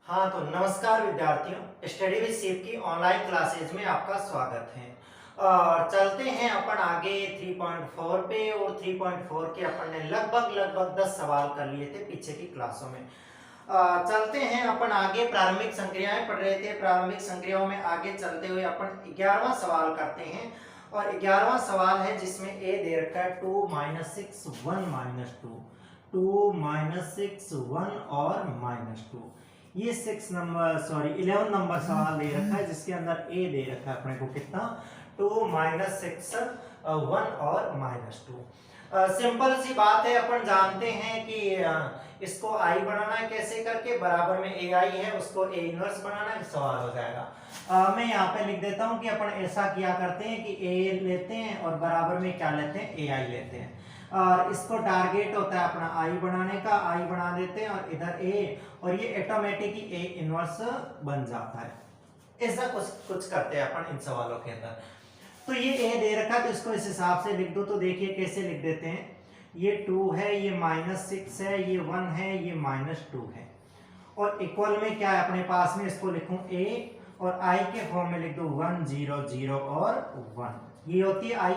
हाँ तो नमस्कार विद्यार्थियों, स्टडी विद शिव की ऑनलाइन क्लासेज में आपका स्वागत है। और चलते हैं अपन आगे 3.4 पे। और 3.4 के अपन ने लगभग 10 सवाल कर लिए थे पीछे की क्लासों में। चलते हैं अपन आगे, प्रारंभिक संक्रियाएं पढ़ रहे थे। प्रारंभिक संक्रियाओं में आगे चलते हुए अपन 11वां सवाल करते हैं। और 11वां सवाल है जिसमें ए दे रखा है 2 - 6 1 - 2, 2 - 6 1 और -2। ये 11 नंबर सवाल दे रखा है जिसके अंदर ए दे रखा है अपने को कितना, 2 - 6 1 और -2। सिंपल सी बात है, अपन जानते हैं कि इसको आई बनाना है कैसे करके, बराबर में ए आई है उसको ए इनवर्स बनाना है, सवाल हो जाएगा। मैं यहाँ पे लिख देता हूँ कि अपन ऐसा किया करते हैं कि ए लेते हैं और बराबर में क्या लेते हैं, ए आई लेते हैं। और इसको टारगेट होता है अपना आई बनाने का, आई बना देते हैं और इधर ए, और ये ऑटोमेटिक ही ए इनवर्स बन जाता है। ऐसा कुछ करते हैं अपन इन सवालों के अंदर। तो ये ए दे रखा है तो इसको इस हिसाब से लिख दो। तो देखिए कैसे लिख देते हैं, ये 2 है, ये -6 है, ये 1 है, ये -2 है, और इक्वल में क्या है अपने पास में, इसको लिखूं ए और आई के फॉर्म में लिख दो 1 0 0 और 1। ये होती है आई।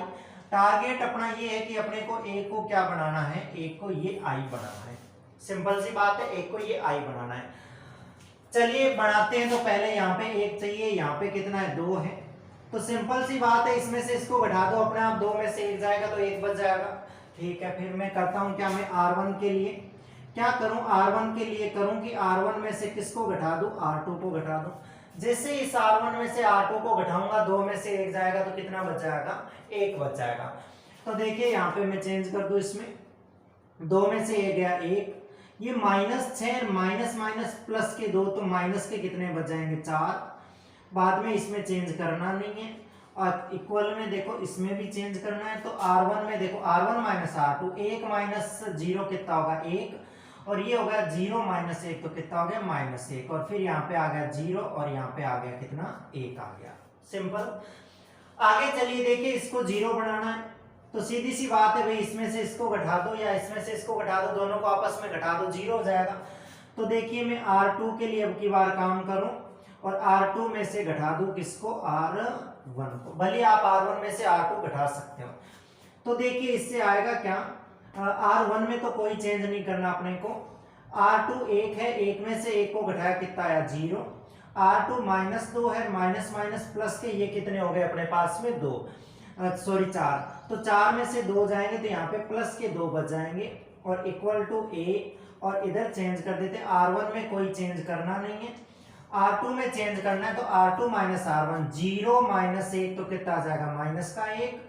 टारगेट अपना ये है कि अपने को ए को क्या बनाना है, ए को ये आई बनाना है। सिंपल सी बात है, ए को ये आई बनाना है। चलिए बनाते हैं। तो पहले यहाँ पे 1 चाहिए, यहाँ पे कितना है, 2 है। तो सिंपल सी बात है, इसमें से इसको घटा दो अपने आप, 2 में से 1 जाएगा तो 1 बच जाएगा। ठीक है, फिर मैं करता हूँ क्या, मैं R1 के लिए क्या करूं, R1 के लिए करूं कि R1 में से किसको घटा दूं, R2 को घटा दूं। जैसे इस R1 में से R2 को घटाऊंगा, 2 में से 1 जाएगा तो कितना बच जाएगा, 1 बच जाएगा। तो देखिए यहाँ पे मैं चेंज कर दूं, इसमें 2 में से 1 गया 1, ये -6 माइनस प्लस के 2, तो माइनस के कितने बच जाएंगे, 4। बाद में इसमें चेंज करना नहीं है। और इक्वल में देखो इसमें भी चेंज करना है। तो R1 में देखो R1 - R2, 1 - 0 कितना होगा, 1, और ये हो गया 0 - 1 तो कितना हो गया, -1, और फिर यहाँ पे आ गया 0 और यहाँ पे आ गया कितना, 1 आ गया। सिंपल। आगे चलिए देखिए, इसको 0 बनाना है तो सीधी सी बात है भाई, इसमें से इसको घटा दो या इसमें से इसको घटा दो, दोनों को आपस में घटा दो, 0 हो जाएगा। तो देखिए मैं R2 के लिए अब की बार काम करूं और R2 में से घटा दूं किसको, R1 को। भले आप R1 में से R2 घटा सकते हो। तो देखिए इससे आएगा क्या, R1 में तो कोई चेंज नहीं करना अपने को। R2 1 है, 1 में से 1 को घटाया कितना आया, 0। R2 -2 है, माइनस प्लस के ये कितने हो गए अपने पास में, 2 सॉरी 4। तो 4 में से 2 जाएंगे तो यहाँ पे प्लस के 2 बच जाएंगे और इक्वल टू ए, और इधर चेंज कर देते हैं। R1 में कोई चेंज करना नहीं है, R2 में चेंज करना है। तो R2 - R1, 0 - 1 तो कितना आ जाएगा, माइनस का 1।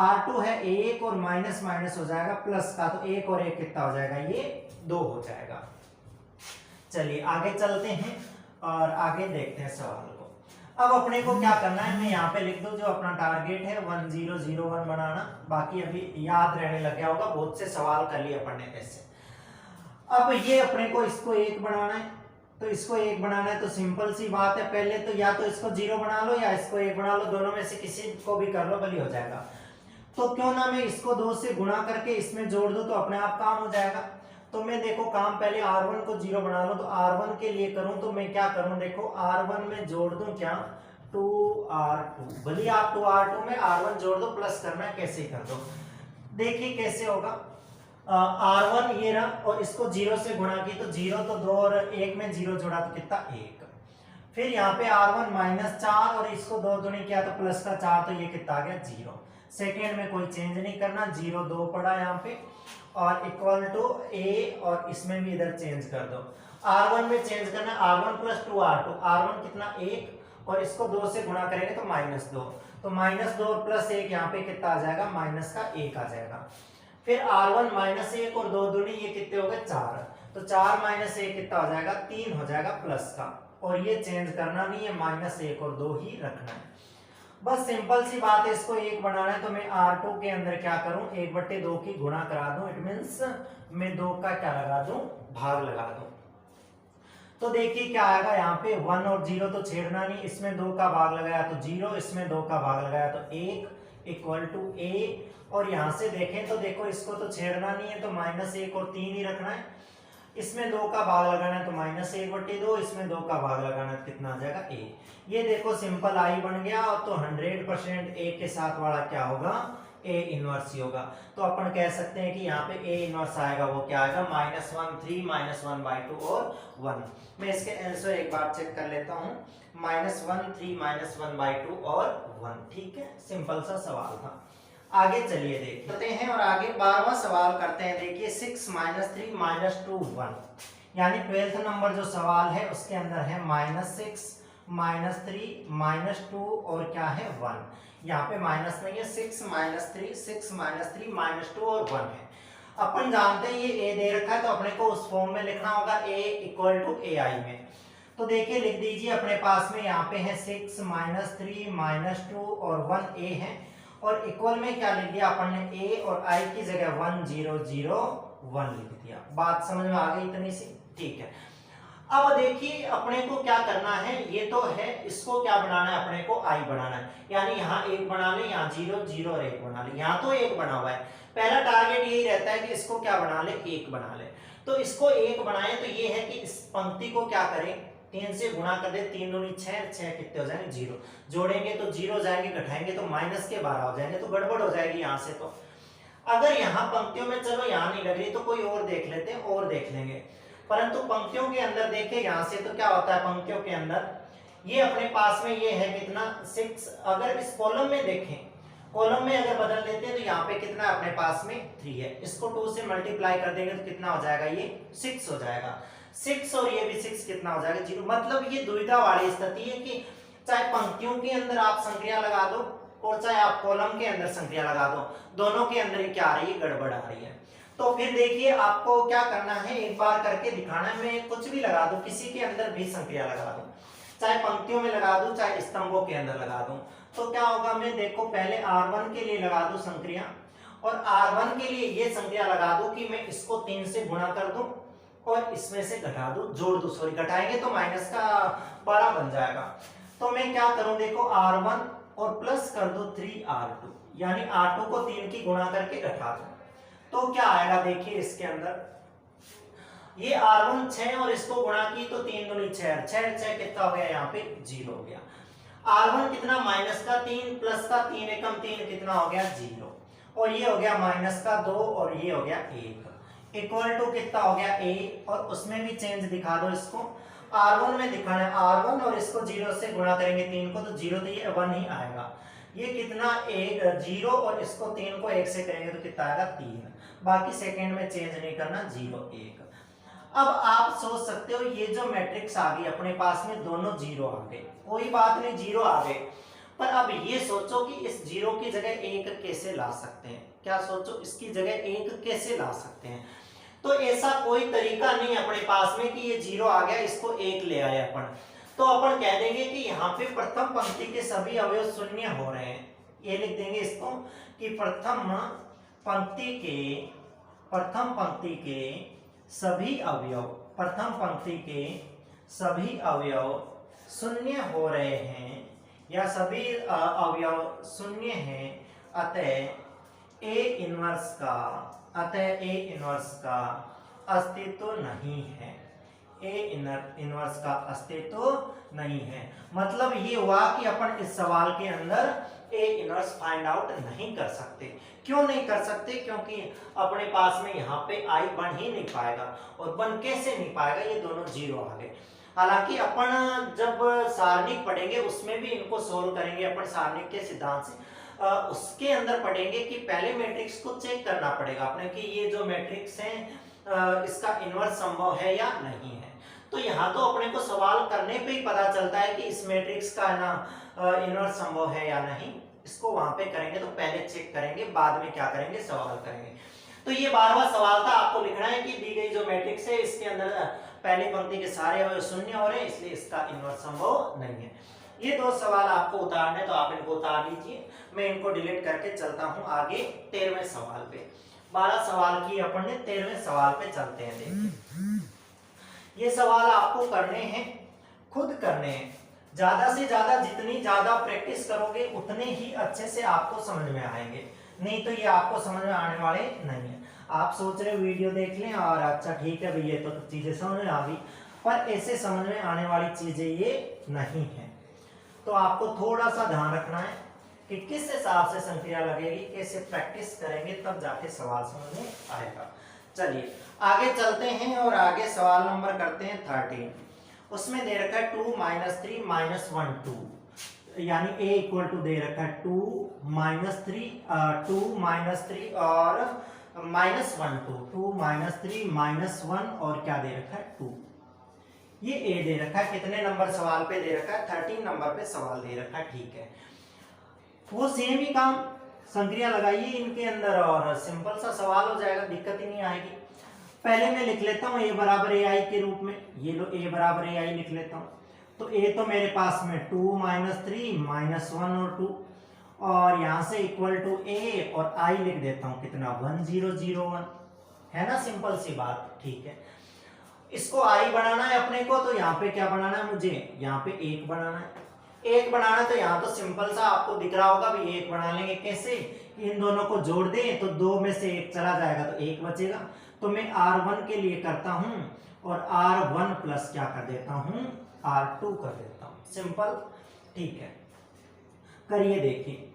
R2 है 1 और माइनस हो जाएगा प्लस का, तो 1 और 1 कितना हो जाएगा, ये 2 हो जाएगा। चलिए आगे चलते हैं और आगे देखते हैं सवाल को। अब अपने को क्या करना है, मैं यहाँ पे लिख दूं जो अपना टारगेट है 1 0 0 1 बनाना। बाकी अभी याद रहने लग गया होगा, बहुत से सवाल कर लिए अपन ने ऐसे। अब ये अपने को इसको 1 बनाना है, तो इसको 1 बनाना है तो सिंपल सी बात है, पहले तो या तो इसको 0 बना लो या इसको 1 बना लो, दोनों में से किसी को भी कर लो, बली हो जाएगा। तो क्यों ना मैं इसको 2 से गुणा करके इसमें जोड़ दूं तो अपने आप काम हो जाएगा। तो मैं देखो काम पहले R1 को 0 बना लो, तो R1 के लिए करूं तो मैं क्या करूं, देखो R1 में जोड़ दूं क्या, 2R2। भले आप 2R2 में R1 जोड़ दो, प्लस करना है कैसे कर दो। देखिए कैसे होगा, R1 ये रहा और इसको 0 से गुणा की तो 0, तो 2 और 1 में 0 जोड़ा तो कितना, 1। फिर यहाँ पे R1 -4 और इसको 2 दूनी किया तो प्लस का 4, तो ये कितना आ गया, 0। सेकेंड में कोई चेंज नहीं करना, 0 2 पड़ा यहाँ पे, और इक्वल टू ए, और इसमें भी इधर चेंज कर दो। R1 में चेंज करना, R1 + 2R2, R1 कितना, 1, और इसको 2 से गुणा करेंगे तो -2, तो -2 और +1 यहाँ पे कितना आ जाएगा, -1 आ जाएगा। फिर R1 -1 और 2 दूनी ये कितने हो गए, 4, तो 4 - 1 कितना हो जाएगा, 3 हो जाएगा प्लस का, और ये चेंज करना नहीं है, -1 और 2 ही रखना है। बस सिंपल सी बात है, इसको 1 बनाना है तो मैं R2 के अंदर क्या करूं, 1/2 की गुणा करा दूं, इट मींस मैं 2 का क्या लगा दूं, भाग लगा दूं। तो देखिए क्या आएगा, यहाँ पे 1 और 0 तो छेड़ना नहीं, इसमें 2 का भाग लगाया तो 0, इसमें 2 का भाग लगाया तो 1 इक्वल टू ए, और यहाँ से देखें तो देखो इसको तो छेड़ना नहीं है तो -1 और 3 ही रखना है। इसमें 2 का भाग लगाना है तो -1/2, इसमें 2 का भाग लगाना है कितना आ जाएगा a। ये देखो सिंपल i बन गया, और तो 100% a के साथ वाला क्या होगा, a इनवर्स ही होगा। तो अपन कह सकते हैं कि यहाँ पे a इनवर्स आएगा, वो क्या आएगा -1 3 -1/2 और 1। मैं इसके आंसर एक बार चेक कर लेता हूँ, -1 3 -1/2 और 1। ठीक है, सिंपल सा सवाल था। आगे चलिए देखते हैं और आगे 12वां सवाल करते हैं। देखिए 6 -3 -2 1, यानी 12th नंबर जो सवाल है उसके अंदर है -6 -3 -2 और क्या है 1। यहाँ पे माइनस नहीं है, 6 -3 -2 और 1 है। अपन जानते हैं ये a दे रखा है तो अपने को उस फॉर्म में लिखना होगा a = ai में। तो देखिए लिख दीजिए, अपने पास में यहाँ पे है 6 -3 -2 और 1 a है, और इक्वल में क्या लिख दिया अपन ने, a और i की जगह 1 0 0 1 लिख दिया। बात समझ में आ गई इतनी सी? ठीक है। अब देखिए अपने को क्या करना है, ये तो है, इसको क्या बनाना है, अपने को i बनाना है। यानी यहाँ 1 बना ले, यहाँ 0 0 और 1 बना ले, यहाँ तो 1 बना हुआ है। पहला टारगेट यही रहता है कि इसको क्या बना ले, 1 बना ले। तो इसको 1 बनाए तो ये है कि इस पंक्ति को क्या करें, 3 से गुणा कर दे, 3 दूनी 6, 6 कितने हो जाएंगे 0, जोड़ेंगे तो 0 जाएंगे, घटाएंगे तो -12 हो जाएंगे, तो गड़बड़ हो जाएगी यहाँ से। तो अगर यहाँ पंक्तियों में चलो यहाँ नहीं लग रही तो कोई और देख लेते हैं, और देख लेंगे, परंतु पंक्तियों के अंदर देखें यहाँ से तो क्या होता है, पंक्तियों के अंदर ये अपने पास में ये है कितना 6। अगर इस कॉलम में देखें, कॉलम में अगर बदल देते हैं तो यहाँ पे कितना अपने पास में 3 है, इसको 2 से मल्टीप्लाई कर देंगे तो कितना हो जाएगा, ये 6 हो जाएगा। 6 और ये भी 6 कितना हो जाएगा 0। मतलब ये दुविधा वाली स्थिति है कि चाहे पंक्तियों के अंदर आप संख्या लगा दो और चाहे आप कॉलम के अंदर संख्या लगा दो, दोनों के अंदर ही क्या आ रही है, गड़बड़ आ रही है। तो फिर देखिए आपको क्या करना है, एक बार करके दिखाना है। मैं कुछ भी लगा दूं, किसी के अंदर भी संख्या लगा दूं, चाहे पंक्तियों में लगा दूं चाहे स्तंभों के अंदर लगा दूं, तो क्या होगा, मैं देखो पहले r1 के लिए लगा दूं संख्या, और r1 के लिए ये संख्या लगा दूं कि मैं इसको 3 से गुणा कर दूं और इसमें से घटा दूं, जोड़ दूं, सॉरी घटाएंगे तो माइनस का 12 बन जाएगा। तो मैं क्या करूं, देखो r1 और प्लस कर दो 3r2, यानी r2 को 3 की गुणा करके घटा दो, तो क्या आएगा देखिए इसके अंदर, ये r1 6 और इसको गुणा की तो 3 दूनी 6, 6 6 कितना हो गया, यहाँ पे 0 हो गया। r1 कितना -3 प्लस का 3 एकम 3 कितना हो गया 0, और ये हो गया -2 और ये हो गया 1 इक्वल टू कितना हो गया a, और उसमें भी चेंज दिखा दो, इसको r1 में दिखाना है r1 और इसको 0 से गुणा करेंगे 3 को तो 0 तो ये 1 ही आएगा। ये कितना 0 और इसको 3 को 1 से करेंगे तो कितना आएगा 3, बाकी सेकंड में चेंज नहीं करना, 0 1। अब आप सोच सकते हो ये जो मैट्रिक्स आ गई अपने पास में, दोनों 0 आ गए, कोई बात नहीं 0 आ गए, पर अब ये सोचो कि इस 0 की जगह 1 कैसे ला सकते हैं, क्या सोचो इसकी जगह 1 कैसे ला सकते हैं। तो ऐसा कोई तरीका नहीं अपने पास में कि ये 0 आ गया इसको 1 ले आए अपन, तो अपन कह देंगे कि यहाँ पे प्रथम पंक्ति के सभी अवयव शून्य हो रहे हैं। ये लिख देंगे इसको कि प्रथम पंक्ति के सभी अवयव शून्य हो रहे हैं, या सभी अवयव शून्य हैं, अतः ए इनवर्स का अस्तित्व नहीं है, ए इनवर्स का अस्तित्व नहीं है। मतलब ये हुआ कि अपन इस सवाल के अंदर ए इनवर्स फाइंड आउट नहीं कर सकते। क्यों नहीं कर सकते, क्योंकि अपने पास में यहाँ पे आई बन ही नहीं पाएगा, और बन कैसे नहीं पाएगा, ये दोनों 0 आ गए। हालांकि अपन जब सारणिक पढ़ेंगे उसमें भी इनको सोल्व करेंगे अपन सारणिक के सिद्धांत से, उसके अंदर पढ़ेंगे कि पहले मैट्रिक्स को चेक करना पड़ेगा अपने कि ये जो मैट्रिक्स है इसका इनवर्स संभव है या नहीं है। तो यहाँ तो अपने को सवाल करने पे ही पता चलता है कि इस मैट्रिक्स का ना इनवर्स संभव है या नहीं, इसको वहां पे करेंगे तो पहले चेक करेंगे, बाद में क्या करेंगे, सवाल करेंगे। तो ये 12वां सवाल था, आपको लिखना है कि दी गई जो मैट्रिक्स है इसके अंदर पहली पंक्ति के सारे अवयव शून्य हो रहे हैं, इसलिए इसका इनवर्स संभव नहीं है। ये 2 सवाल आपको उतारने हैं तो आप इनको उतार लीजिए, मैं इनको डिलीट करके चलता हूँ आगे 13वें सवाल पे। 12 सवाल की अपन ने 13वें सवाल पे चलते हैं। देखिए ये सवाल आपको करने हैं, खुद करने हैं, ज्यादा से ज्यादा जितनी ज्यादा प्रैक्टिस करोगे उतने ही अच्छे से आपको समझ में आएंगे, नहीं तो ये आपको समझ में आने वाले नहीं है। आप सोच रहे हो वीडियो देख लें और अच्छा ठीक है भैया, तो चीजें समझ में आ गई, पर ऐसे समझ में आने वाली चीजें ये नहीं है। तो आपको थोड़ा सा ध्यान रखना है कि किस हिसाब से संक्रिया लगेगी, कैसे प्रैक्टिस करेंगे तब जाके सवाल समझ में आएगा। चलिए आगे चलते हैं और आगे सवाल नंबर करते हैं 13। उसमें दे रखा है 2 - 3 - 1 2, यानी a इक्वल टू दे रखा है 2 - 3 और -1 2, 2 - 3 -1 और क्या दे रखा है 2। ये a दे रखा है, कितने नंबर सवाल पे दे रखा है, 13 नंबर पे सवाल दे रखा है, ठीक है। वो सेम ही काम, संक्रिया लगाइए इनके अंदर और सिंपल सा सवाल हो जाएगा, दिक्कत ही नहीं आएगी। पहले मैं लिख लेता हूँ a बराबर ai के रूप में, ये लो a बराबर ai लिख लेता हूँ। तो a तो मेरे पास में 2 - 3 -1 और 2, और यहाँ से इक्वल टू a और i लिख देता हूँ, कितना 1 0 0 1, है ना, सिंपल सी बात, ठीक है। इसको i बनाना है अपने को, तो यहाँ पे क्या बनाना है मुझे, यहाँ पे 1 बनाना है। 1 बनाना, तो यहाँ तो सिंपल सा आपको दिख रहा होगा भी 1 बना लेंगे कैसे, इन दोनों को जोड़ दें तो 2 में से 1 चला जाएगा तो 1 बचेगा। तो मैं r1 के लिए करता हूं और r1 प्लस क्या कर देता हूं, r2 कर देता हूं, सिंपल, ठीक है। करिए देखिए,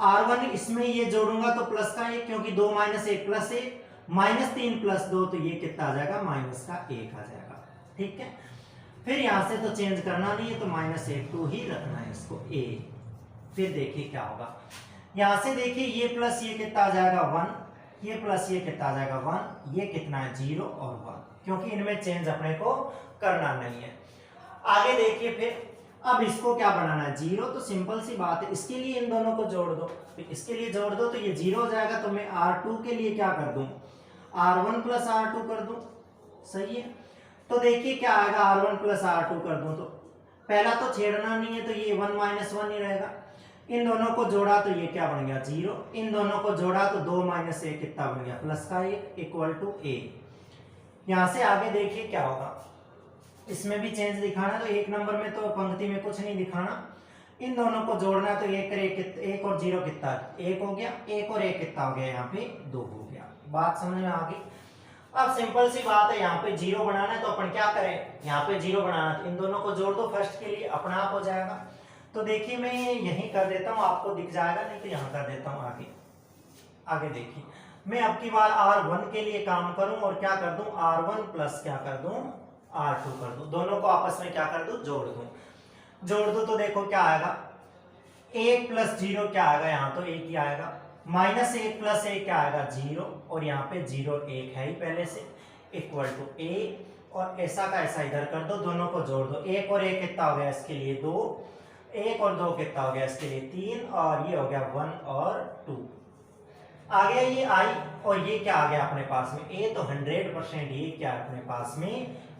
r1 इसमें ये जोड़ूंगा तो प्लस का 1, क्योंकि 2 - 1 +1, -3 + 2 तो ये कितना आ जाएगा, -1 आ जाएगा, ठीक है। फिर यहां से तो चेंज करना नहीं है, तो -1 2 ही रखना है इसको a। फिर देखिए क्या होगा, यहां से देखिए ये प्लस ये कितना आ जाएगा 1, ये प्लस ये कितना आ जाएगा 1, ये कितना है 0 और 1, क्योंकि इनमें चेंज अपने को करना नहीं है। आगे देखिए फिर, अब इसको क्या बनाना है 0, तो सिंपल सी बात है, इसके लिए इन दोनों को जोड़ दो, तो इसके लिए जोड़ दो तो ये 0 हो जाएगा। तो मैं r2 के लिए क्या कर दूं, r1 + r2 कर दूं, सही है। तो देखिए क्या आएगा, r1 + r2 कर दूं तो पहला तो छेड़ना नहीं है, तो ये 1 - 1 ही रहेगा। इन दोनों को जोड़ा तो ये क्या बन गया 0, इन दोनों को जोड़ा तो 2 - 1 कितना बन गया, +1 इक्वल टू a। यहां से आगे देखिए क्या होगा, इसमें भी चेंज दिखाना, तो 1 नंबर में तो पंक्ति में कुछ नहीं दिखाना, इन दोनों को जोड़ना, तो 1 और 0 कितना, 1 हो गया, 1 और 1 कितना हो गया, यहाँ पे 2 हो गया। बात समझ में आ गई। अब सिंपल सी बात है, यहाँ पे 0 बनाना है तो अपन क्या करें, यहाँ पे 0 बनाना, तो इन दोनों को जोड़ दो फर्स्ट के लिए, अपना आप हो जाएगा। तो देखिए मैं यही कर देता हूँ, आपको दिख जाएगा, नहीं तो यहाँ कर देता हूँ आगे। आगे देखिए, मैं अब की बार r1 के लिए काम करूं और क्या कर दूं, r1 प्लस क्या कर दूं, r2 कर दूं, दोनों को आपस में क्या कर दूं, जोड़ दूं तो देखो क्या आएगा, 1 + 0 क्या आएगा, यहाँ तो 1 ही आएगा, -1 + 1 क्या आएगा 0, और यहाँ पे 0 1 है ही पहले से, इक्वल टू a, और ऐसा का ऐसा इधर कर दो, दोनों को जोड़ दो, 1 और 1 कितना हो गया इसके लिए 2, 1 और 2 कितना हो गया इसके लिए 3, और ये हो गया 1 और 2। आ गया ये i, और ये क्या आ गया अपने पास में a, तो 100% ये क्या है अपने पास में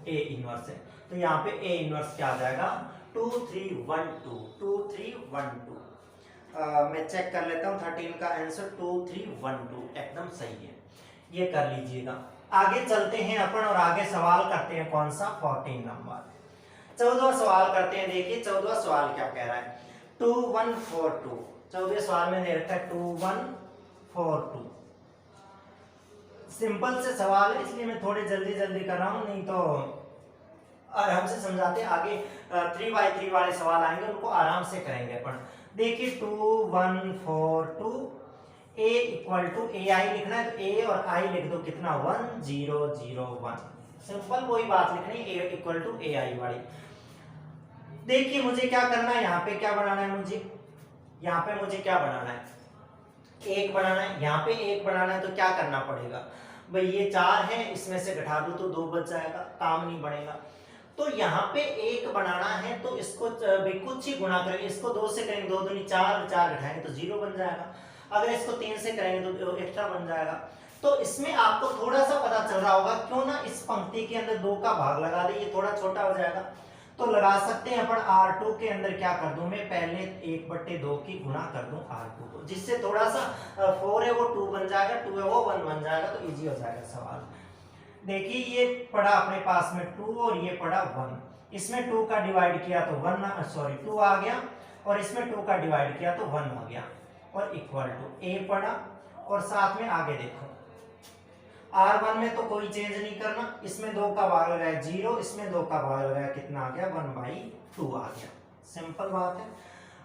a इनवर्स है। तो यहाँ पे a इनवर्स क्या आ जाएगा, 2 3 1 2, 2 3 1 2। मैं चेक कर लेता हूँ 13 का आंसर 2 3 1 2 एकदम सही है, ये कर लीजिएगा। आगे चलते हैं अपन और आगे सवाल करते हैं, कौन सा 14 नंबर, 14वां सवाल करते हैं। देखिए 14वां सवाल क्या कह रहा है, 2 1 4 2, 14वें सवाल में दे रखा है 2 1 4 2। सिंपल से सवाल है, इसलिए मैं थोड़े जल्दी जल्दी कर रहा हूं, नहीं तो आराम से समझाते, आगे 3x3 वाले सवाल आएंगे, उनको आराम से करेंगे अपन। देखिए 2 1 4 2, a इक्वल टू ai लिखना है, तो a और i लिख दो, कितना 1 0 0 1, सिंपल वही बात लिखनी, a इक्वल टू ai वाली। देखिए मुझे क्या करना है, यहाँ पे क्या बनाना है मुझे, यहाँ पे मुझे क्या बनाना है, 1 बनाना है, यहाँ पे 1 बनाना है, तो क्या करना पड़ेगा भाई, ये 4 है, इसमें से घटा दो तो 2 बच जाएगा, काम नहीं बढ़ेगा। तो यहाँ पे 1 बनाना है, तो इसको कुछ ही गुणा करेंगे, इसको 2 से करेंगे, 2 दूनी 4, 4 घटाएंगे तो 0 बन जाएगा, अगर इसको 3 से करेंगे तो एक्स्ट्रा बन जाएगा। तो इसमें आपको थोड़ा सा पता चल रहा होगा, क्यों ना इस पंक्ति के अंदर 2 का भाग लगा दे, ये थोड़ा छोटा हो जाएगा, तो लगा सकते हैं अपन। r2 के अंदर क्या कर दूं मैं, पहले 1/2 की गुणा कर दूं r2 को, जिससे थोड़ा सा 4 है वो 2 बन जाएगा, 2 है वो 1 बन जाएगा, तो इजी हो जाएगा सवाल। देखिए ये पड़ा अपने पास में 2 और ये पड़ा 1, इसमें 2 का डिवाइड किया तो 2 आ गया, और इसमें 2 का डिवाइड किया तो 1 हो गया, और इक्वल टू a पड़ा, और साथ में आगे देखो R1 में तो कोई चेंज नहीं करना, इसमें 2 का भाग लगाया 0, इसमें 2 का भाग लगाया कितना आ गया 1/2 आ गया। सिंपल बात है।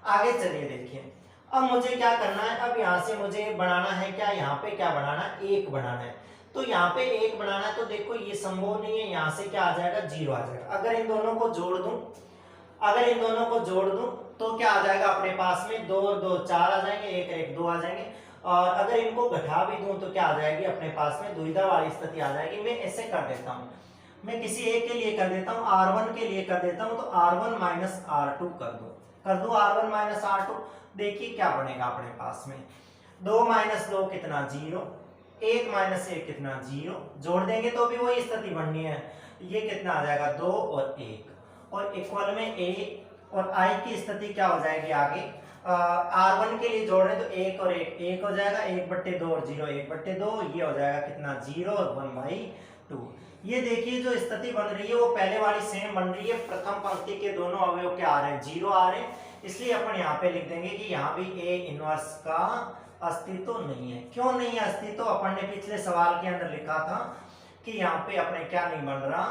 आगे चलिए देखिए, अब मुझे क्या करना है, अब यहाँ से मुझे बनाना है क्या, यहाँ पे क्या बनाना है, 1 बनाना है। तो यहाँ पे 1 बनाना है तो देखो ये संभव नहीं है, यहाँ से क्या आ जाएगा 0 आ जाएगा। अगर इन दोनों को जोड़ दूं, अगर इन दोनों को जोड़ दूं तो क्या आ जाएगा अपने पास में, 2 और 2 4 आ जाएंगे, 1 और 1 2 आ जाएंगे। और अगर इनको घटा भी दूं तो क्या आ जाएगी अपने पास में, दुविधा वाली स्थिति आ जाएगी। मैं ऐसे कर देता हूं, मैं किसी एक के लिए कर देता हूं, R1 के लिए कर देता हूं, तो R1 माइनस R2 कर दो R1 माइनस R2। देखिए क्या बनेगा अपने पास में, 2 माइनस 2 कितना 0, 1 माइनस 1 कितना 0, जोड़ देंगे तो भी वही स्थिति बननी है। ये कितना आ जाएगा 2 और 1, और इक्वल में a और i की स्थिति क्या हो जाएगी आगे, R1 के लिए जोड़ रहे तो 1 और 1 हो जाएगा, 1/2 और 0 1/2, ये हो जाएगा कितना 0 और 1/2। ये देखिए जो स्थिति बन रही है वो पहले वाली सेम बन रही है, प्रथम पंक्ति के दोनों अवयव क्या आ रहे हैं 0 आ रहे हैं, इसलिए अपन यहाँ पे लिख देंगे कि यहाँ भी A इनवर्स का अस्तित्व नहीं है। क्यों नहीं है अस्तित्व, अपन ने पिछले सवाल के अंदर लिखा था कि यहाँ पे अपने क्या नहीं बन रहा,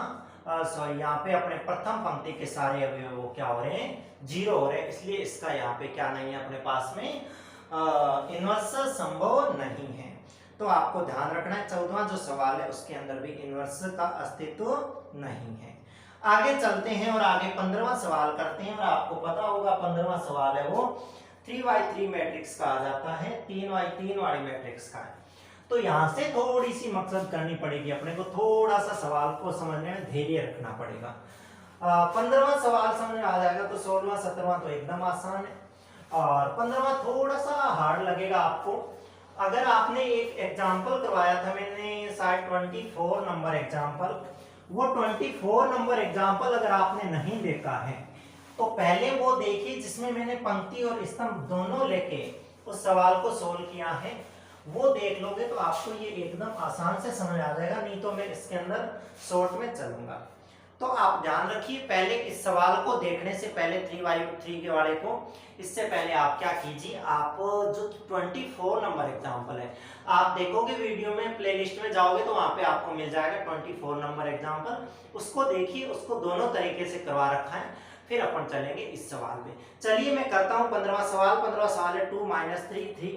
सॉरी यहाँ पे अपने प्रथम पंक्ति के सारे अवयव वो क्या हो रहे हैं 0 हो रहे हैं, इसलिए इसका यहाँ पे क्या नहीं है अपने पास में इनवर्स संभव नहीं है। तो आपको ध्यान रखना है 14वां जो सवाल है उसके अंदर भी इनवर्स का अस्तित्व नहीं है। आगे चलते हैं और आगे 15वां सवाल करते हैं, और आपको पता होगा 15वां सवाल है वो 3x3 मैट्रिक्स का आ जाता है, 3x3 वाली मैट्रिक्स का है। तो यहां से थोड़ी सी मकसद करनी पड़ेगी अपने को, थोड़ा सा सवाल को समझने में धैर्य रखना पड़ेगा। 15वां सवाल समझ में आ जाएगा तो 16वां 17वां तो एकदम आसान है, और 15वां थोड़ा सा हार्ड लगेगा आपको। अगर आपने एक एग्जाम्पल करवाया था मैंने शायद 24 नंबर एग्जाम्पल, वो 24 नंबर एग्जाम्पल अगर आपने नहीं देखा है तो पहले वो देखिए जिसमें मैंने पंक्ति और स्तंभ दोनों लेके उस सवाल को सोल्व किया है, वो देख लोगे तो आपको ये एकदम आसान से समझ आ जाएगा, नहीं तो मैं इसके अंदर शॉर्ट में चलूंगा। तो आप ध्यान रखिए, पहले इस सवाल को देखने से पहले 3x3 के वाले को, इससे पहले आप क्या कीजिए, आप जो 24 नंबर एग्जाम्पल है आप देखोगे वीडियो में, प्लेलिस्ट में जाओगे तो वहां पे आपको मिल जाएगा 24 नंबर एग्जाम्पल, उसको देखिए, उसको दोनों तरीके से करवा रखा है। फिर अपन चलेंगे इस सवाल में। चलिए मैं करता हूँ 15वां सवाल। 15वां सवाल है 2 - 3 3,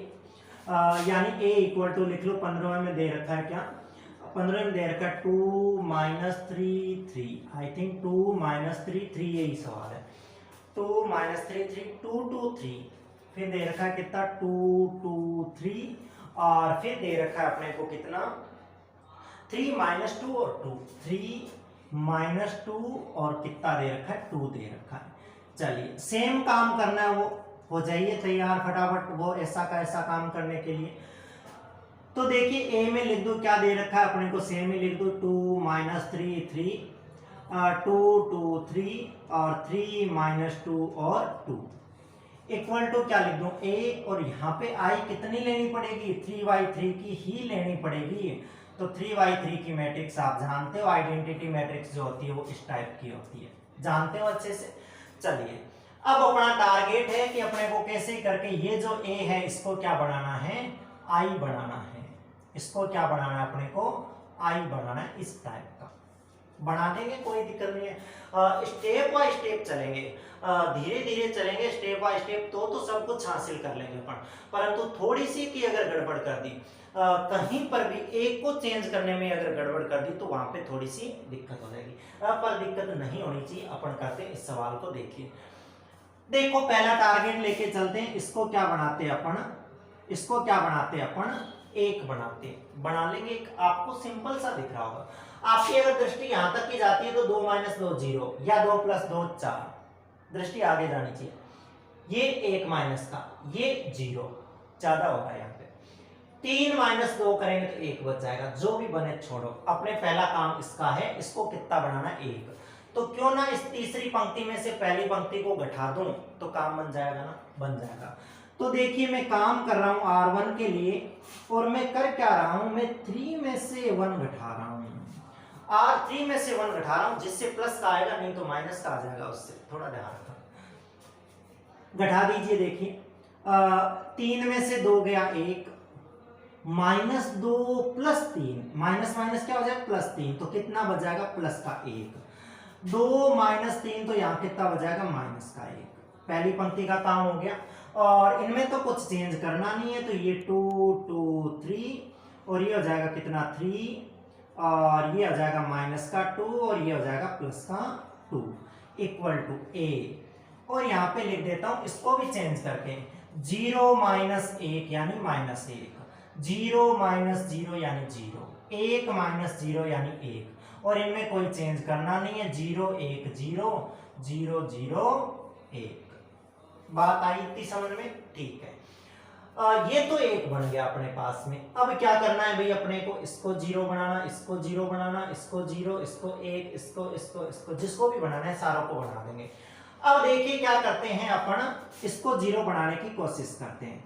यानी a इक्वल टू लिख लो, 15वें में दे रखा है क्या, 15वें में दे रखा है 2 - 3 3, आई थिंक 2 - 3 3 यही सवाल है, 2 - 3 3 2 2 3, फिर दे रखा है कितना 2 2 3, और फिर दे रखा है अपने को कितना 3 - 2 और 2, 3 - 2 और कितना दे रखा है 2 दे रखा है। चलिए सेम काम करना है, वो हो जाइए तैयार फटाफट वो ऐसा का ऐसा काम करने के लिए। तो देखिए ए में लिख दो क्या दे रखा है अपने को, सेम ही लिख दो 2 - 3 3, 2 2 3 और 3 - 2 और 2 इक्वल टू क्या लिख दूं a, और यहाँ पे i कितनी लेनी पड़ेगी 3x3 की ही लेनी पड़ेगी। तो 3x3 की मैट्रिक्स आप जानते हो, आइडेंटिटी मैट्रिक्स जो होती है वो इस टाइप की होती है, जानते हो अच्छे से। चलिए अब अपना टारगेट है कि अपने को कैसे करके ये जो a है इसको क्या बनाना है i बनाना है, इसको क्या बनाना है अपने को i बनाना है, इस टाइप का बना देंगे, कोई दिक्कत नहीं है। स्टेप बाय स्टेप चलेंगे, धीरे धीरे चलेंगे स्टेप बाय स्टेप, तो सब कुछ हासिल कर लेंगे अपन। परंतु थोड़ी सी की अगर गड़बड़ कर दी, कहीं पर भी एक को चेंज करने में अगर गड़बड़ कर दी तो वहां पे थोड़ी सी दिक्कत हो जाएगी, पर दिक्कत नहीं होनी चाहिए। अपन करते हैं इस सवाल को, देखिए देखो पहला टारगेट लेके चलते हैं, इसको क्या बनाते हैं अपन, इसको क्या बनाते हैं अपन, एक बनाते हैं, बना लेंगे एक, आपको सिंपल सा दिख रहा होगा। आपकी अगर दृष्टि यहां तक की जाती है तो 2 - 2 0 या 2 + 2 4, दृष्टि आगे जानी चाहिए। ये 1 माइनस का, ये 0 ज्यादा होगा यहाँ पे, 3 - 2 करेंगे तो 1 बच जाएगा, जो भी बने छोड़ो, अपने पहला काम इसका है, इसको कितना बनाना 1। तो क्यों ना इस तीसरी पंक्ति में से पहली पंक्ति को घटा दूं तो काम बन जाएगा ना, बन जाएगा। तो देखिए मैं काम कर रहा हूं R1 के लिए, और मैं कर क्या रहा हूं, मैं 3 में से 1 घटा रहा हूं, R3 में से 1 घटा रहा हूं, जिससे प्लस का आएगा, नहीं तो माइनस का आ जाएगा, उससे थोड़ा ध्यान रखना। घटा दीजिए, देखिए 3 में से 2 गया 1, -2 प्लस 3, माइनस माइनस क्या हो जाएगा प्लस 3, तो कितना बच जाएगा प्लस का 1, 2 माइनस 3 तो यहाँ कितना बच जाएगा माइनस का 1। पहली पंक्ति का काम हो गया। और इनमें तो कुछ चेंज करना नहीं है, तो ये 2 2 3 और ये हो जाएगा कितना 3 और ये हो जाएगा माइनस का 2 और ये हो जाएगा प्लस का 2 इक्वल टू a। और यहाँ पे लिख देता हूं इसको भी चेंज करके, 0 माइनस 1 यानी माइनस 1, 0 माइनस 0 यानी 0, 1 माइनस 0 यानी 1, और इनमें कोई चेंज करना नहीं है, 0 1 0 0 0 1। बात आई इतनी समझ में? ठीक है। ये तो एक बन गया अपने पास में। अब क्या करना है भाई अपने को, इसको 0 बनाना, इसको 0 बनाना, इसको 0, इसको 1, इसको जिसको भी बनाना है सारों को बना देंगे। अब देखिए क्या करते हैं अपन, इसको 0 बनाने की कोशिश करते हैं।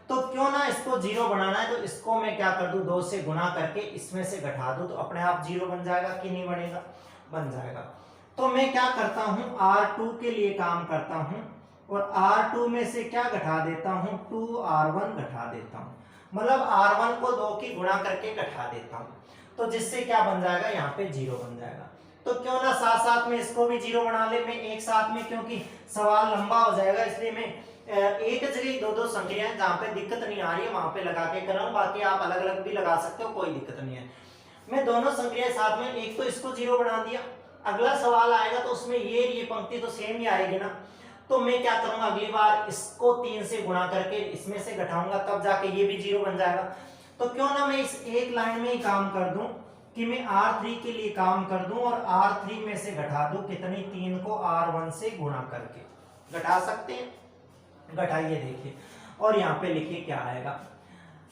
तो क्यों ना इसको 0 बनाना है, तो इसको मैं क्या कर दूं 2 से गुना करके इसमें से घटा दूं, तो अपने आप 0 बन जाएगा कि नहीं बनेगा? बन जाएगा। तो मैं क्या करता हूं, R2 के लिए काम करता हूं और R2 में से क्या घटा देता हूं 2R1 घटा देता हूं, मतलब R1 को 2 की गुणा करके घटा देता हूं, तो जिससे क्या बन जाएगा यहाँ पे 0 बन जाएगा। तो क्यों ना साथ साथ में इसको भी 0 बना ले मैं एक साथ में, क्योंकि सवाल लंबा हो जाएगा, इसलिए मैं एक जगह 2-2 संख्याएं जहां पे दिक्कत नहीं आ रही है वहां पे लगा के कर रहा हूं, बाकी आप अलग अलग भी लगा सकते हो, कोई दिक्कत नहीं है। मैं दोनों संख्याएं साथ में, एक तो इसको 0 बना दिया, अगला सवाल आएगा तो उसमें ये पंक्ति तो सेम ही आएगी ना, तो मैं क्या करूंगा अगली बार इसको 3 से गुणा करके इसमें से घटाऊंगा, तब जाके ये भी 0 बन जाएगा। तो क्यों ना मैं इस एक लाइन में ही काम कर दूं कि मैं R3 के लिए काम कर दूं और R3 में से घटा दूं कितनी, 3 को R1 से गुणा करके घटा सकते हैं, घटाइए देखिए। और यहाँ पे लिखिए क्या आएगा,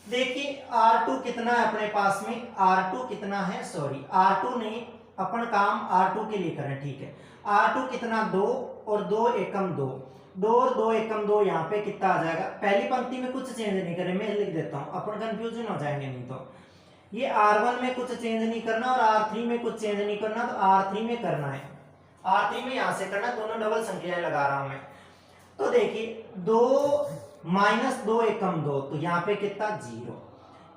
देखिए R2 कितना है अपने पास में, R2 कितना है, सॉरी R2 नहीं, अपन काम R2 के लिए करें, ठीक है। R2 कितना 2 और 2 एकम 2, 2 और 2 एकम 2, यहाँ पे कितना आ जाएगा, पहली पंक्ति में कुछ चेंज नहीं करें, मैं लिख देता हूँ, अपन कंफ्यूजन हो जाएंगे नहीं तो। ये R1 में कुछ चेंज नहीं करना और R3 में कुछ चेंज नहीं करना, तो R3 में करना है, R3 में यहां से करना, दोनों डबल संख्याएं लगा रहा हूं मैं। तो देखिए 2 माइनस 2 एकम 2, तो यहाँ पे कितना 0,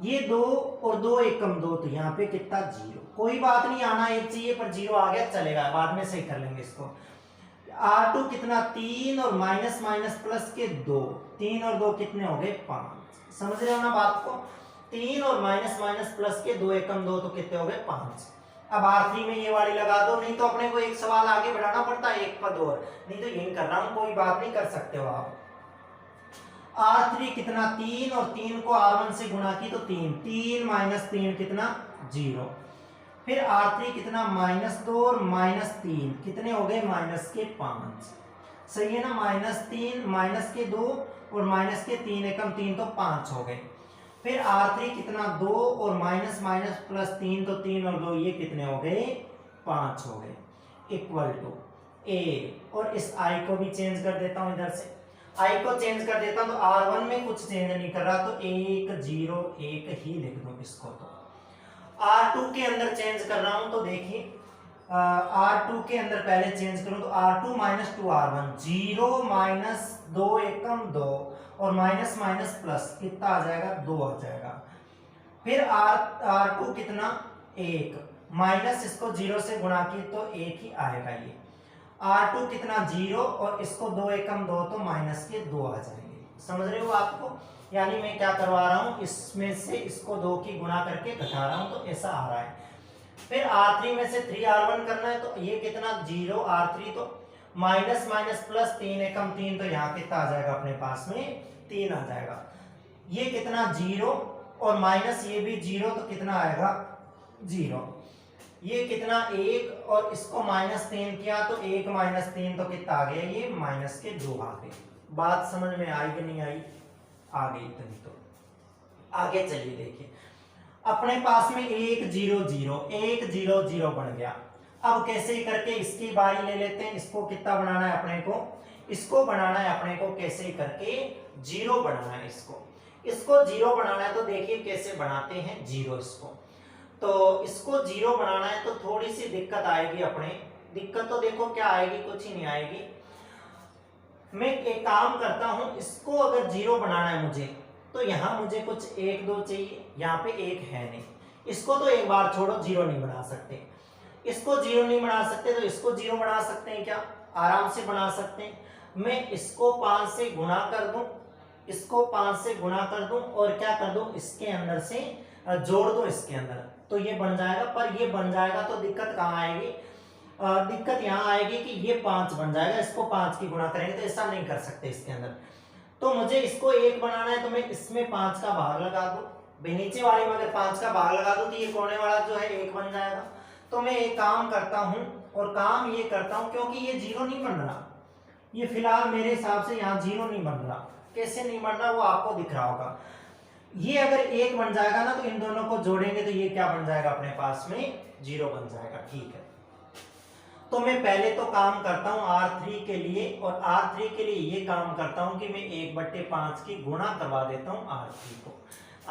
ये 2 और 2 एकम 2, तो यहाँ पे कितना 0, कोई बात नहीं, आना एक चाहिए पर 0 आ गया चलेगा, बाद में सही कर लेंगे इसको। R2 कितना 3 और माइनस माइनस प्लस के 2, 3 और 2 कितने हो गए 5, समझ रहे हो ना बात को, 3 और माइनस माइनस प्लस के 2 एकम 2, तो कितने हो गए 5। अब R3 में ये वाली लगा दो, नहीं तो अपने को एक सवाल आगे बढ़ाना पड़ता है, एक पद और, नहीं तो यही कर रहा हूं, कोई बात नहीं, कर सकते हो आप। R3 कितना 3 और 3 को R1 से गुणा की तो 3, 3 माइनस 3 कितना 0, फिर R3 कितना -2 और -3 कितने हो गए माइनस के 5, सही है ना, -3 माइनस के 2 और माइनस के 3 एकम 3 तो 5 हो गए। फिर R3 कितना 2 और माइनस माइनस प्लस 3, तो 3 और 2 ये कितने हो गए 5 हो गए, इक्वल टू A। और इस I को भी चेंज कर देता हूं, इधर से I को चेंज कर देता हूं, तो R1 में कुछ चेंज नहीं कर रहा, तो 1 0 1 ही लिख दो इसको। तो R2 के अंदर चेंज कर रहा हूं, तो देखिए R2 के अंदर पहले चेंज करूं तो R2 माइनस 2R1, 0 माइनस 2 एकम 2 और माइनस माइनस प्लस कितना आ जाएगा 2 आ जाएगा। फिर R2 कितना 1, माइनस इसको 0 से गुणा की तो 1 ही आएगा ये। R2 कितना 0 और इसको 2 एकम 2, तो माइनस के 2 आ जाएंगे, समझ रहे हो आपको, यानी मैं क्या करवा रहा हूं, इसमें से इसको 2 की गुणा करके घटा रहा हूं, तो ऐसा आ रहा है। फिर R3 में से 3R1 करना है, तो ये कितना 0 R3, तो माइनस माइनस प्लस 3 एकम 3, तो यहाँ कितना आ जाएगा अपने पास में 3 आ जाएगा। ये कितना 0 और माइनस ये भी 0, तो कितना आएगा 0, ये कितना 1 और इसको -3 किया तो 1 -3, तो कितना आ गया ये माइनस के 2 आ गए। बात समझ में आई कि नहीं आई? आ गई इतनी। तो आगे चलिए देखिए, अपने पास में 1 0 0 1 0 0 बन गया। अब कैसे करके इसकी बारी ले लेते हैं, इसको कितना बनाना है अपने को, इसको बनाना है अपने को कैसे करके 0 बनाना है, इसको 0 बनाना है। तो देखिए कैसे बनाते हैं 0 इसको, तो इसको 0 बनाना है तो थोड़ी सी दिक्कत आएगी अपने, दिक्कत तो देखो क्या आएगी, कुछ ही नहीं आएगी। मैं एक काम करता हूं, इसको अगर 0 बनाना है मुझे, तो यहाँ मुझे कुछ 1 2 चाहिए, यहाँ पे 1 है नहीं। इसको तो एक बार छोड़ो, 0 नहीं बना सकते। इसको 0 नहीं बना सकते तो इसको 0 बना सकते हैं क्या? आराम से बना सकते हैं। मैं इसको 5 से गुणा कर दूं, इसको 5 से गुणा कर दूं और क्या कर दूं, इसके अंदर से जोड़ दूं इसके अंदर, तो ये बन जाएगा। पर ये बन जाएगा तो दिक्कत कहाँ आएगी? दिक्कत यहाँ आएगी कि ये 5 बन जाएगा, इसको 5 की गुणा करेंगे तो ऐसा नहीं कर सकते इसके अंदर। तो मुझे इसको 1 बनाना है तो मैं इसमें 5 का भाग लगा दूं, नीचे वाले में अगर 5 का भाग लगा दूं तो ये कोने वाला जो है 1 बन जाएगा। तो मैं एक काम करता हूं, और काम ये करता हूं क्योंकि ये 0 नहीं बन रहा, ये फिलहाल मेरे हिसाब से यहाँ 0 नहीं बन रहा। कैसे नहीं बन रहा वो आपको दिख रहा होगा। ये अगर 1 बन जाएगा ना तो इन दोनों को जोड़ेंगे तो ये क्या बन जाएगा अपने पास में? 0 बन जाएगा। ठीक है, तो मैं पहले तो काम करता हूं R3 के लिए, और R3 के लिए ये काम करता हूं कि मैं 1/5 की गुणा करवा देता हूं R3 को।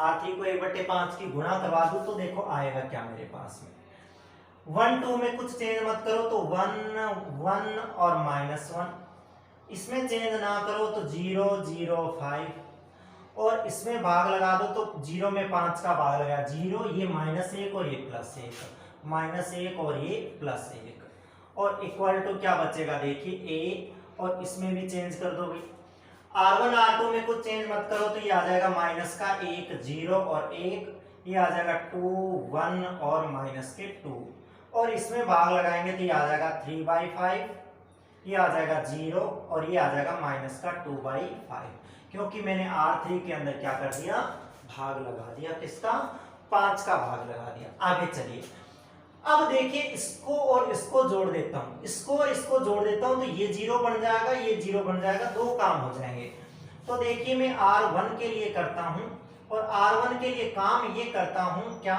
R3 को 1/5 की गुणा करवा दूं तो देखो आएगा क्या मेरे पास में। 1 2 में कुछ चेंज मत करो तो 1 1 और -1, इसमें चेंज ना करो तो 0 0 5, और इसमें भाग लगा दो तो 0 में 5 का भाग लगा 0, ये -1 और ये +1, -1 और ये +1, और इक्वल टू क्या बचेगा देखिए a, और इसमें भी चेंज कर दो भाई। R1 R2 में कुछ चेंज मत करो तो ये आ जाएगा -1 0 और 1, ये आ जाएगा 2 1 और -2, और इसमें भाग लगाएंगे तो ये आ जाएगा 3/5, ये आ जाएगा 0 और ये आ जाएगा -2/5, क्योंकि मैंने R3 के अंदर क्या कर दिया? भाग लगा दिया। किसका? 5 का भाग लगा दिया। आगे चलिए, अब देखिए इसको और इसको जोड़ देता हूं, इसको और इसको जोड़ देता हूं तो ये 0 बन जाएगा, ये 0 बन जाएगा, दो काम हो जाएंगे। तो देखिए मैं R1 के लिए करता हूं, और R1 के लिए काम ये करता हूं, क्या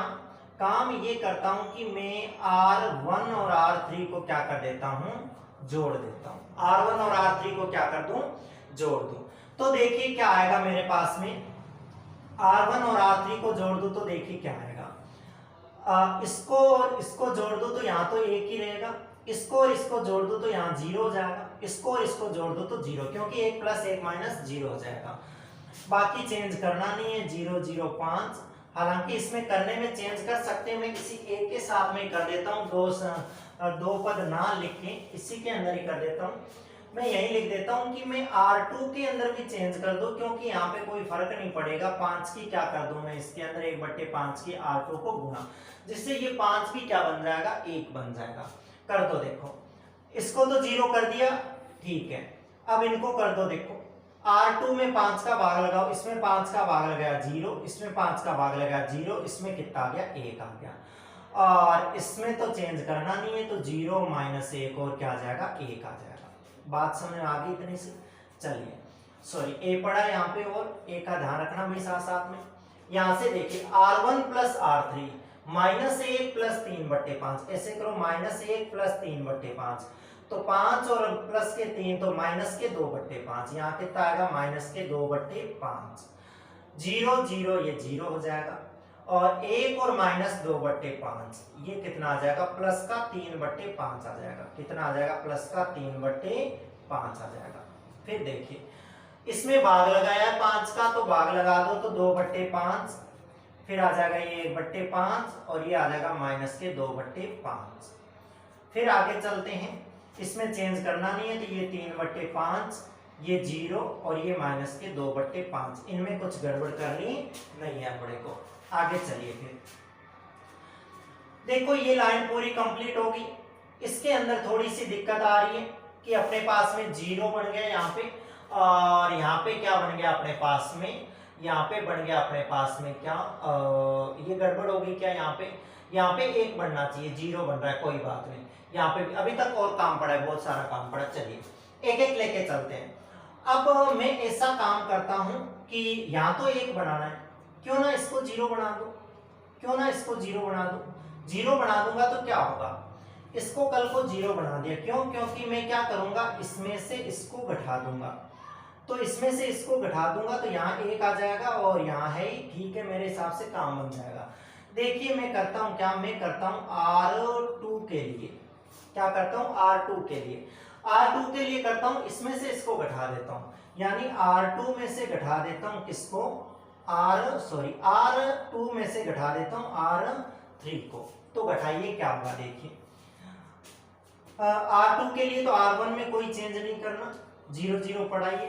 काम ये करता हूं कि मैं R1 और R3 को क्या कर देता हूं? जोड़ देता हूं। R1 और R3 को क्या कर दूं? जोड़ दूं। तो देखिए क्या आएगा मेरे पास में, R1 और R3 को जोड़ दूं तो देखिए क्या आएगा। इसको और इसको जोड़ दो तो यहाँ तो 1 ही रहेगा, इसको और इसको जोड़ दो तो यहाँ 0 हो जाएगा, इसको और इसको जोड़ दो तो 0, क्योंकि 1 + 1 - 0 हो जाएगा। बाकी चेंज करना नहीं है, 0 0 5। हालांकि इसमें करने में चेंज कर सकते हैं, मैं किसी एक के साथ में कर देता हूँ, दो पद ना लिख के इसी के अंदर ही कर देता हूँ। मैं यही लिख देता हूँ कि मैं R2 के अंदर भी चेंज कर दूं, क्योंकि यहाँ पे कोई फर्क नहीं पड़ेगा। 5 की क्या कर दूं मैं इसके अंदर, 1/5 की R2 को गुणा, जिससे ये 5 भी क्या बन जाएगा? 1 बन जाएगा। कर दो देखो, इसको तो 0 कर दिया, ठीक है। अब इनको कर दो, देखो R2 में 5 का भाग लगाओ, इसमें 5 का भाग लगाया 0, इसमें 5 का भाग लगाया 0, इसमें कितना आ गया? 1 आ गया। और इसमें तो चेंज करना नहीं है, तो 0 -1 और क्या आ जाएगा? 1 आ जाएगा। बात समझ में आ गई इतनी सी? चलिए, सॉरी a पड़ा यहाँ पे, और a का ध्यान रखना भी साथ साथ में। यहाँ से देखिए R1 + R3 -1 + 3/5, ऐसे करो, -1 + 3/5, तो 5 और प्लस के 3 तो -2/5, यहाँ कितना आएगा? -2/5। 0 0 ये 0 हो जाएगा, और 1 और -2/5 ये कितना आ जाएगा? +3/5 आ जाएगा। कितना आ जाएगा? +3/5 आ जाएगा। फिर देखिए इसमें भाग लगाया 5 का, तो भाग लगा दो तो 2/5, फिर आ जाएगा ये 1/5, और ये आ जाएगा -2/5। फिर आगे चलते हैं, इसमें चेंज करना नहीं है, तो ये 3/5, ये 0 और ये -2/5, इनमें कुछ गड़बड़ करनी नहीं है अपने को। आगे चलिए, फिर देखो ये लाइन पूरी कंप्लीट होगी। इसके अंदर थोड़ी सी दिक्कत आ रही है कि अपने पास में 0 बन गया यहाँ पे, और यहाँ पे क्या बन गया अपने पास में? यहाँ पे बन गया अपने पास में क्या, ये गड़बड़ होगी क्या? यहाँ पे 1 बनना चाहिए, 0 बन रहा है, कोई बात नहीं। यहाँ पे अभी तक और काम पड़ा है, बहुत सारा काम पड़ा। चलिए एक एक लेके चलते हैं। अब मैं ऐसा काम करता हूं कि यहाँ तो 1 बनाना है, क्यों ना इसको 0 बना दो, क्यों ना इसको 0 बना दो। 0 बना दूंगा तो क्या होगा? इसको कल को 0 बना दिया, क्यों? क्योंकि मैं क्या करूंगा, इसमें से इसको घटा दूंगा, तो इसमें से इसको घटा दूंगा तो यहाँ 1 आ जाएगा, और यहाँ है ही, ठीक है, मेरे हिसाब से काम बन जाएगा। देखिए मैं करता हूँ क्या, मैं करता हूँ R2 के लिए, क्या करता हूँ? R2 के लिए, R2 के लिए करता हूँ, इसमें से इसको घटा देता हूँ, यानी R2 में से घटा देता हूँ किसको? R2 में से घटा देता हूँ R3 को, तो घटाइए क्या होगा देखिए। R2 के लिए तो R1 में कोई चेंज नहीं करना, 0 0 पढ़ाइए,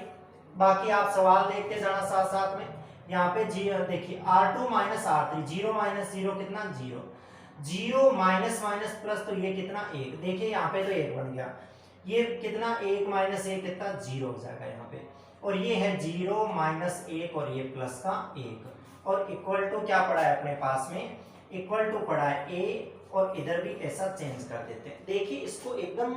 बाकी आप सवाल देखते जाना साथ साथ में। यहाँ पे देखिए R2 माइनस R3, 0 माइनस 0 कितना 0, 0 माइनस माइनस प्लस, तो ये कितना 1, देखिए यहाँ पे तो 1 बन गया, ये कितना 1 माइनस 1 कितना 0 हो जाएगा यहाँ पे, और ये है 0 माइनस 1 और ये प्लस का 1, और इक्वल टू क्या पड़ा है अपने पास में, इक्वल टू पड़ा है a, और इधर भी ऐसा चेंज कर देते हैं। देखिए इसको एकदम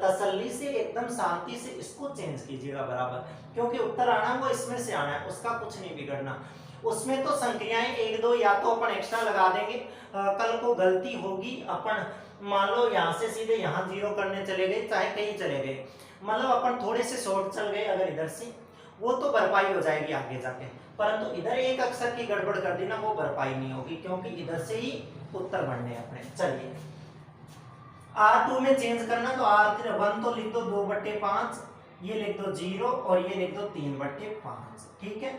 तसल्ली से, एकदम शांति से इसको चेंज कीजिएगा बराबर, क्योंकि उत्तर आना वो इसमें से आना है, उसका कुछ नहीं बिगड़ना। उसमें तो संख्याएं 1 2 या तो अपन एक्स्ट्रा लगा देंगे, कल को गलती होगी, अपन मान लो यहाँ से सीधे यहाँ 0 करने चले गए, चाहे कहीं चले गए, मतलब अपन थोड़े से शॉर्ट चल गए अगर इधर से, वो तो भरपाई हो जाएगी आगे जाके, परंतु इधर एक अक्षर की गड़बड़ कर दी ना, वो भरपाई नहीं होगी, क्योंकि इधर से ही उत्तर बनने अपने। चलिए R2 में चेंज करना, तो R1 तो लिख दो 2/5, ये लिख दो 0, और ये लिख दो 3/5, ठीक है।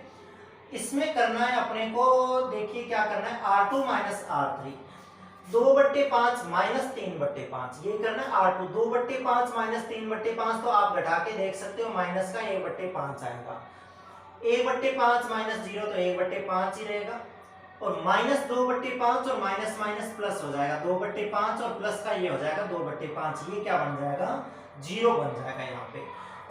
इसमें करना है अपने को, देखिए क्या करना है, R2 माइनस R3, 2/5 माइनस 3/5, ये करना है R2, 2/5 माइनस 3/5, तो आप घटा के देख सकते हो, माइनस का 1/5 आएगा, 1/5 माइनस 0 तो 1/5 ही रहेगा, और माइनस 2/5 और माइनस माइनस प्लस हो जाएगा, 2/5 और प्लस का ये हो जाएगा 2/5, ये क्या बन जाएगा 0 बन जाएगा यहाँ पे।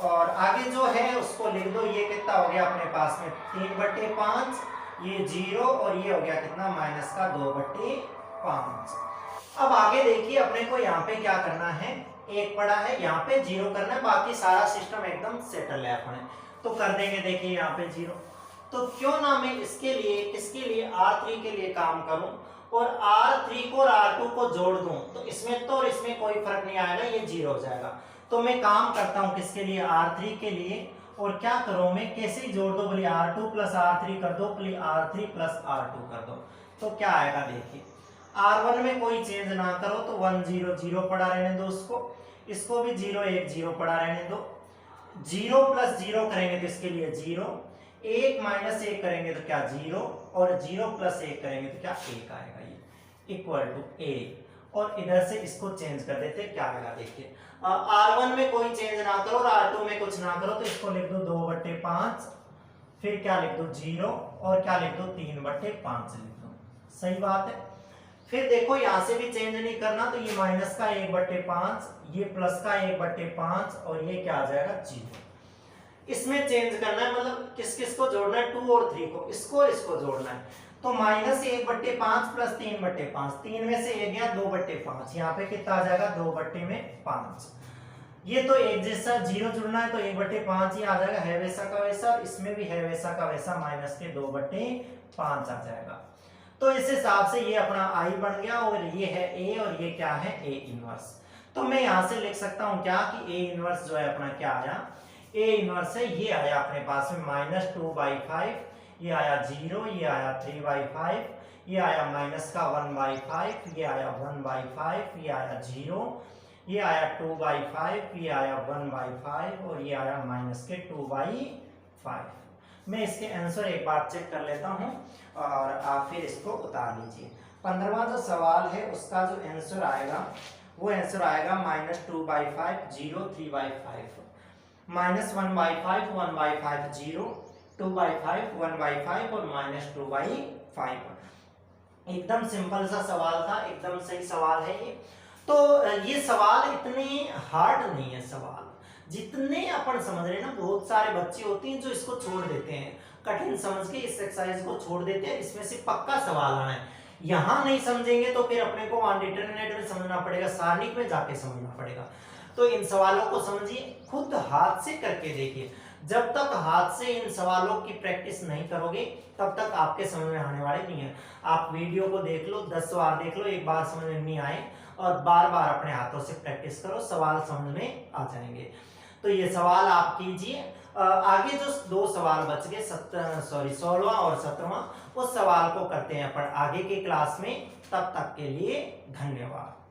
और आगे जो है उसको लिख दो, ये कितना हो गया अपने पास में 3/5, ये 0, और ये हो गया कितना माइनस का 2/5। अब आगे देखिए अपने को यहाँ पे क्या करना है, एक पड़ा है यहाँ पे 0 करना है, बाकी सारा सिस्टम एकदम सेटल है अपने, तो कर देंगे। देखिए यहाँ पे 0, तो क्यों ना मैं इसके लिए R3 के लिए काम करूं और R3 को और R2 को जोड़ दूं, तो इसमें तो और इसमें कोई फर्क नहीं आएगा, ये 0 हो जाएगा। तो मैं काम करता हूं किसके लिए, R3 के लिए, और क्या करूं मैं, कैसे जोड़ दो बोले, R2 प्लस R3 कर दो, बोले R3 प्लस R2 कर दो, तो क्या आएगा देखिए, R1 में कोई चेंज ना करो, तो 1 0 0 पड़ा रहने दो, इसको भी 0 1 0 पड़ा रहने दो, 0 प्लस 0 करेंगे तो इसके लिए 0, 1 माइनस 1 करेंगे तो क्या 0, और 0 प्लस 1 करेंगे तो क्या 1 आएगा, ये इक्वल टू a, और इधर से इसको चेंज कर देते क्या आएगा देखिए, R1 में कोई चेंज ना करो और R2 में कुछ ना करो, तो इसको लिख दो 2/5, फिर क्या लिख दो 0, और क्या लिख दो 3/5 लिख दो, सही बात है। फिर देखो यहाँ से भी चेंज नहीं करना, तो ये माइनस का 1/5, ये प्लस का 1/5, और ये क्या आ जाएगा 0। इसमें चेंज करना है, मतलब किस किस को जोड़ना है, 2 और 3 को, इसको और इसको जोड़ना है, तो माइनस 1/5 प्लस 3/5, 3 में से 1 गया 2/5, यहाँ पे कितना आ जाएगा 2/5, ये तो एक जैसा 0 जुड़ना है, तो 1/5 ही आ जाएगा, है वैसा का वैसा, इसमें भी है वैसा का वैसा, माइनस के 2/5 आ जाएगा। तो इस हिसाब से ये अपना I बन गया, और ये है A, और ये क्या है A इनवर्स। तो मैं यहाँ से लिख सकता हूँ क्या कि A इनवर्स जो है अपना क्या आया, A इनवर्स है, ये आया अपने पास में -2/5, ये आया 0, ये आया 3/5, ये आया माइनस का 1/5, ये आया 1/5, ये आया 0, ये आया 2/5, ये आया 1/5, और ये आया माइनस के 2/5। मैं इसके आंसर एक बार चेक कर लेता हूं, और आप फिर इसको उतार लीजिए। 15वां जो सवाल है उसका जो आंसर आएगा, वो आंसर आएगा -2/5 0 3/5, -1/5 1/5 0 2/5 1/5, और -2/5। एकदम सिंपल सा सवाल था, एकदम सही सवाल है ये। तो ये सवाल इतने हार्ड नहीं है सवाल, जितने अपन समझ रहे हैं ना, बहुत सारे बच्चे होते हैं जो इसको छोड़ देते हैं, कठिन समझ के इस एक्सरसाइज को छोड़ देते हैं, इसमें से पक्का सवाल आना है। यहाँ नहीं समझेंगे तो फिर अपने को अनडिटरमिनेट में समझना पड़ेगा, सारणिक में जाके समझना पड़ेगा। तो इन सवालों को समझिए, खुद हाथ से करके देखिए। जब तक हाथ से इन सवालों की प्रैक्टिस नहीं करोगे तब तक आपके समझ में आने वाले नहीं है। आप वीडियो को देख लो, 10 बार देख लो, एक बार समझ में नहीं आए, और बार बार अपने हाथों से प्रैक्टिस करो, सवाल समझ में आ जाएंगे। तो ये सवाल आप कीजिए। आगे जो 2 सवाल बच गए, 16वां और 17वां, उस सवाल को करते हैं अपन आगे के क्लास में। तब तक के लिए धन्यवाद।